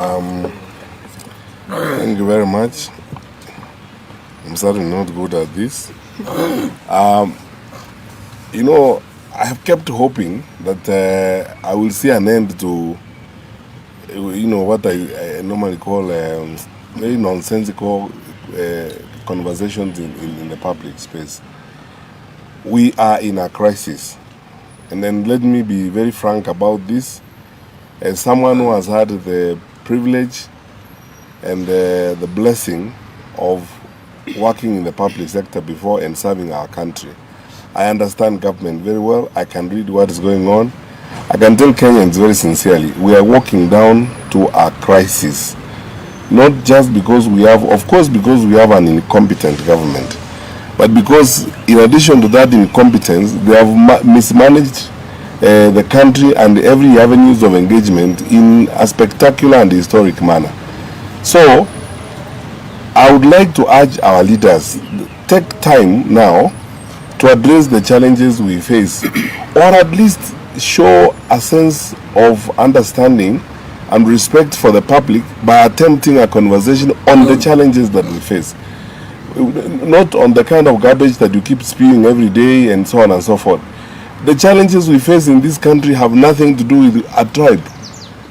Thank you very much. I'm certainly not good at this. I have kept hoping that I will see an end to, what I normally call very nonsensical conversations in the public space. We are in a crisis. And then let me be very frank about this. As someone who has had the privilege and the blessing of working in the public sector before and serving our country, I understand government very well. I can read what is going on. I can tell Kenyans very sincerely, we are walking down to a crisis. Not just because we have, of course, because we have an incompetent government, but because in addition to that incompetence, they have mismanaged the country and every avenues of engagement in a spectacular and historic manner. So, I would like to urge our leaders, take time now to address the challenges we face, or at least show a sense of understanding and respect for the public by attempting a conversation on the challenges that we face. Not on the kind of garbage that you keep spewing every day and so on and so forth. The challenges we face in this country have nothing to do with a tribe.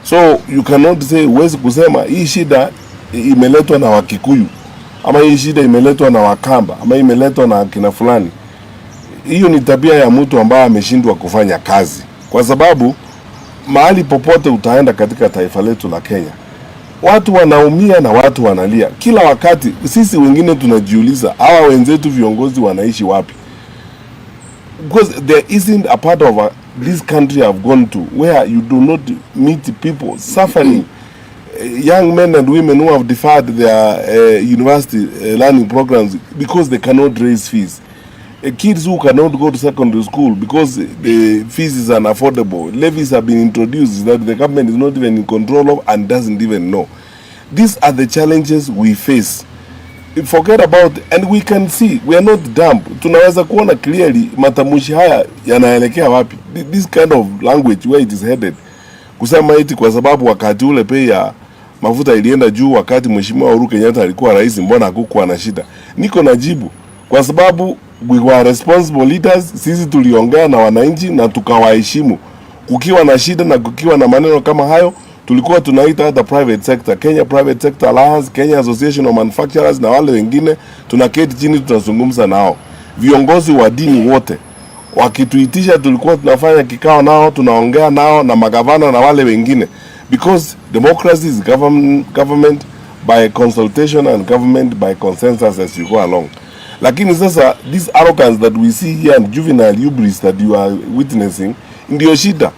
So you cannot say huwezi kusema hii shida imeletwa na Wakikuyu, ama hii shida imeletwa na Wakamba, ama imeletwa na kina fulani. Hiyo ni tabia ya mtu ambaye ameshindwa kufanya kazi. Kwa sababu mahali popote utaenda katika taifa letu la Kenya, watu wanaumia na watu wanalia. Kila wakati sisi wengine tunajiuliza hawa wenzetu viongozi wanaishi wapi? Because there isn't a part of this country I've gone to where you do not meet people suffering, young men and women who have deferred their university learning programs because they cannot raise fees. Kids who cannot go to secondary school because the fees is unaffordable. Levies have been introduced that the government is not even in control of and doesn't even know. These are the challenges we face. Forget about, and we can see, we are not dumb. Tunaweza kuona clearly matamushi haya yanaelekea wapi. This kind of language where it is headed. Kusema eti kwa sababu wakati ule pay ya mafuta ilienda juu wakati Mheshimiwa Uhuru Kenyatta alikuwa rais, mbona hakukuwa na shida? Niko na jibu. Kwa sababu we were responsible leaders, sisi tuliongea na wananchi na tukawaheshimu. Kukiwa na shida na kukiwa na maneno kama hayo, tulikuwa tunaita the private sector, Kenya Private Sector Alliance, Kenya Association of Manufacturers na wale wengine, tunaketi chini tunazungumza nao. Viongozi wa dini wote wakituitisha tulikuwa tunafanya kikao nao, tunaongea nao na magavana na wale wengine, because democracy is government by consultation and government by consensus as you go along. Lakini sasa this arrogance that we see here and juvenile hubris that you are witnessing ndio shida.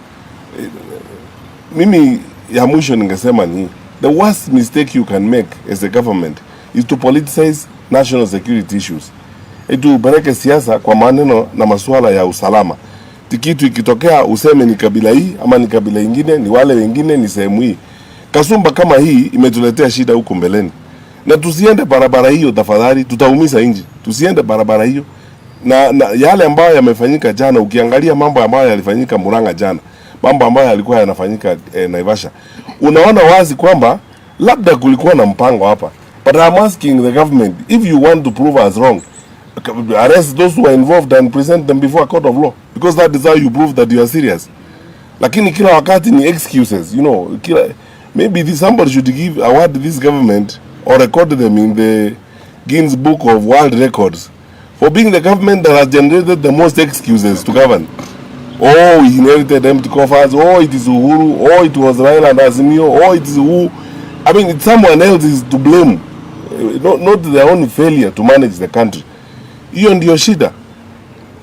Mimi ya mwisho ningesema ni the worst mistake you can make as a government is to politicize national security issues. Etu bereke siasa kwa maneno na masuala ya usalama. Tikitu ikitokea useme ni kabila hii ama ni kabila ingine, ni wale wengine, ni sehemu hii. Kasumba kama hii imetuletea shida huko mbeleni. Na tusiende barabara hiyo tafadhali, tutaumiza nchi. Tusiende barabara hiyo. Na yale ambayo yamefanyika jana, ukiangalia mambo ambayo yalifanyika Murang'a jana, mambo ambayo yalikuwa yanafanyika Naivasha, unaona wazi kwamba labda kulikuwa na mpango hapa. But I'm asking the government, if you want to prove us wrong, arrest those who are involved and present them before a court of law, because that is how you prove that you are serious. Lakini kila wakati ni excuses, maybe somebody should give award this government or record them in the Guinness Book of World Records for being the government that has generated the most excuses to govern. Oh, we inherited empty coffers. Oh, it is Uhuru. Oh, it was Raila and Azimio. Oh, it is who. I mean, it's someone else is to blame. Not their own failure to manage the country. Hiyo ndio shida.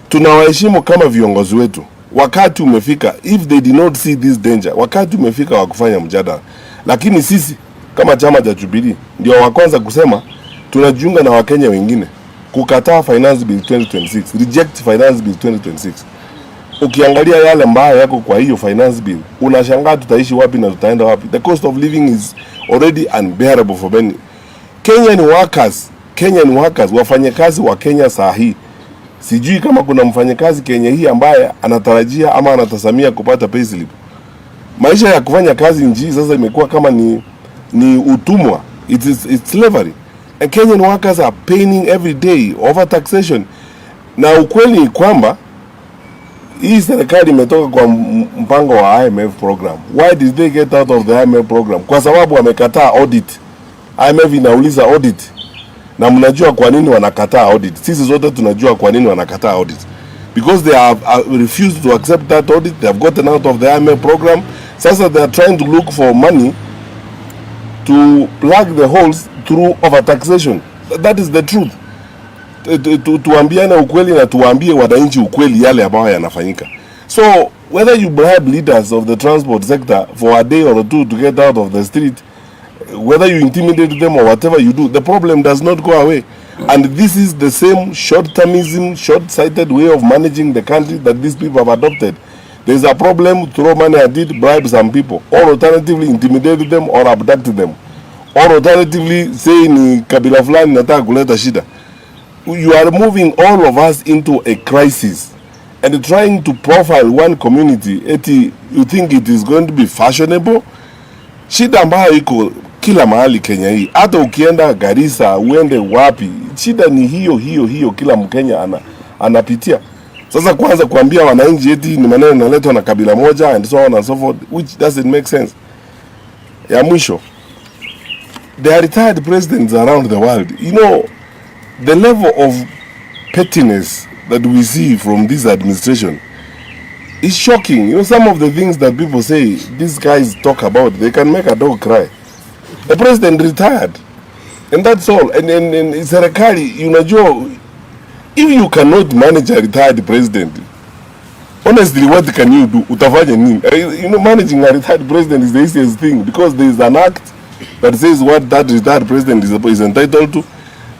Tunawaheshimu kama viongozi wetu. Wakati umefika, if they did not see this danger, wakati umefika wa kufanya mjadala. Lakini sisi kama chama cha Jubilee ndio wa kwanza kusema tunajiunga na Wakenya wengine kukataa finance bill 2026, reject finance bill 2026. Ukiangalia yale mbaya yako kwa hiyo finance bill, unashangaa tutaishi wapi na tutaenda wapi. The cost of living is already unbearable for many. Kenyan workers, wafanyakazi wa Kenya saa hii. Sijui kama kuna mfanyakazi Kenya hii ambaye anatarajia ama anatasamia kupata payslip. Maisha ya kufanya kazi nchi sasa imekuwa kama ni ni utumwa. It's slavery. And Kenyan workers are paying every day over taxation. Na ukweli ni kwamba hii serikali imetoka kwa mpango wa IMF program. Why did they get out of the IMF program? Kwa sababu wamekataa audit. IMF inauliza audit. Na mnajua kwa nini wanakataa audit. Sisi zote tunajua kwa nini wanakataa audit. Because they have refused to accept that audit. They have gotten out of the IMF program. Sasa they are trying to look for money to plug the holes through overtaxation. That is the truth. Tuambiane ukweli na tuambie wananchi ukweli yale ambayo yanafanyika. So whether you bribe leaders of the transport sector for a day or two to get out of the street, whether you intimidate them or whatever you do, the problem does not go away. And this is the same short-termism, short-sighted way of managing the country that these people have adopted. There's a problem, throw money at it, bribe some people, or alternatively intimidate them or abduct them, or alternatively say ni kabila fulani nataka kuleta shida. You are moving all of us into a crisis and trying to profile one community. Eti you think it is going to be fashionable? Shida ambayo iko kila mahali Kenya hii. Hata ukienda Garissa, uende wapi, shida ni hiyo kila Mkenya anapitia. Sasa kwanza kuambia wananchi eti ni maneno yanaletwa na kabila moja and so on and so forth, which doesn't make sense. Ya mwisho, there are retired presidents around the world. You know, the level of pettiness that we see from this administration is shocking. You know, some of the things that people say, these guys talk about, they can make a dog cry. The president retired, and that's all. And serikali, unajua, if you cannot manage a retired president, honestly, what can you do? Utafanya nini? You know, managing a retired president is the easiest thing, because there is an act that says what that retired president is entitled to.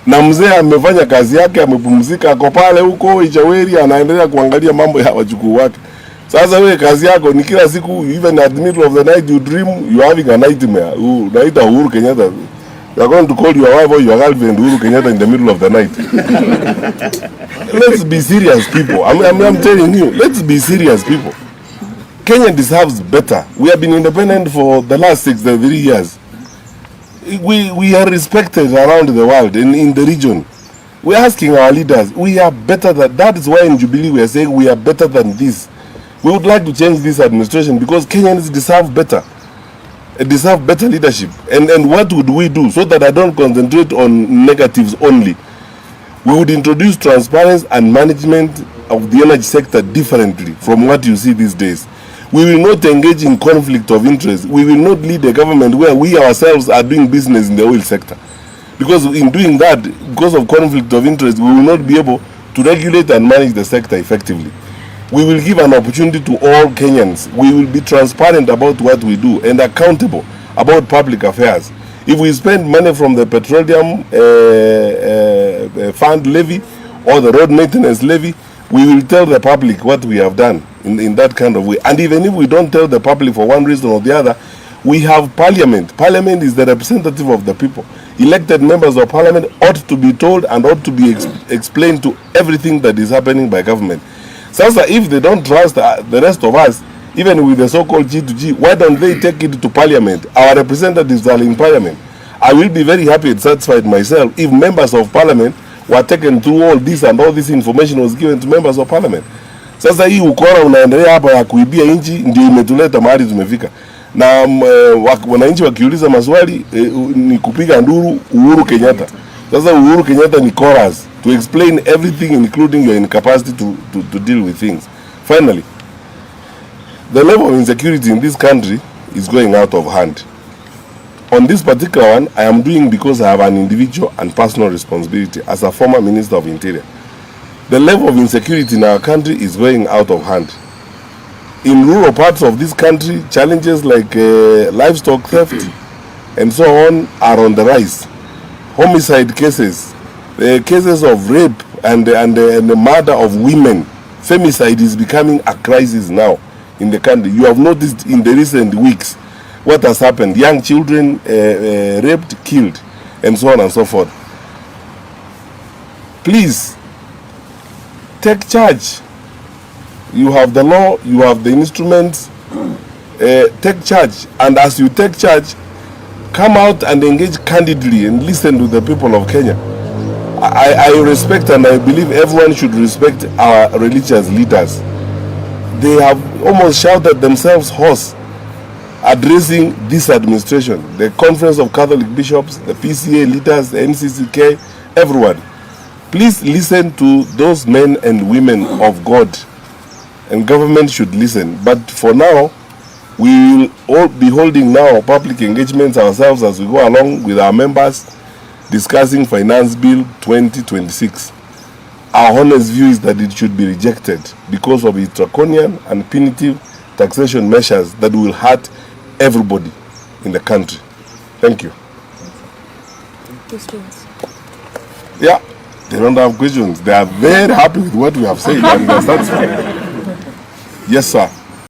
Na mzee amefanya kazi yake, amepumzika, ako pale huko Ichaweri, anaendelea kuangalia mambo ya wajukuu wake. Sasa wewe kazi yako ni kila siku, even at the middle of the night you dream you are having a nightmare. Unaita Uhuru Kenyatta. You are going to call your wife or your girlfriend Uhuru Kenyatta in the middle of the night. Let's be serious, people. I'm telling you, let's be serious, people. Kenya deserves better. We have been independent for the last 63 years. We are respected around the world and in the region. We are asking our leaders, we are better than that. Is why in Jubilee we are saying we are better than this. We would like to change this administration because Kenyans deserve better. Deserve better leadership. And what would we do so that I don't concentrate on negatives only? We would introduce transparency and management of the energy sector differently from what you see these days. We will not engage in conflict of interest. We will not lead a government where we ourselves are doing business in the oil sector. Because in doing that, because of conflict of interest, we will not be able to regulate and manage the sector effectively. We will give an opportunity to all Kenyans. We will be transparent about what we do and accountable about public affairs. If we spend money from the petroleum fund levy or the road maintenance levy, we will tell the public what we have done in that kind of way. And even if we don't tell the public for one reason or the other, we have parliament. Parliament is the representative of the people. Elected members of parliament ought to be told and ought to be explained to everything that is happening by government. Sasa, if they don't trust the rest of us, even with the so-called G2G, why don't they take it to parliament? Our representatives are in parliament. I will be very happy and satisfied myself if members of parliament were taken through all this and all this information was given to members of parliament. Sasa hii ukora unaendelea hapa ya kuibia nchi ndio imetuleta mahali tumefika. Na wananchi wakiuliza maswali ni kupiga nduru Uhuru Kenyatta. Sasa Uhuru Kenyatta ni chorus to explain everything, including your incapacity to deal with things. Finally, the level of insecurity in this country is going out of hand. On this particular one, I am doing because I have an individual and personal responsibility as a former Minister of Interior. The level of insecurity in our country is going out of hand. In rural parts of this country, challenges like livestock theft and so on are on the rise. Homicide cases, cases of rape and the murder of women, femicide is becoming a crisis now in the country. You have noticed in the recent weeks what has happened. Young children raped, killed, and so on and so forth. Please, take charge. You have the law, you have the instruments. Take charge. And as you take charge, come out and engage candidly and listen to the people of Kenya. I respect and I believe everyone should respect our religious leaders. They have almost shouted themselves hoarse addressing this administration, the Conference of Catholic Bishops, the PCA leaders, the NCCK, everyone. Please listen to those men and women of God, and government should listen. But for now, we will all be holding now public engagements ourselves as we go along with our members, discussing Finance Bill 2026. Our honest view is that it should be rejected because of its draconian and punitive taxation measures that will hurt everybody in the country. Thank you. Questions? Yeah, they don't have questions. They are very happy with what we have said and they're satisfied. Yes, sir.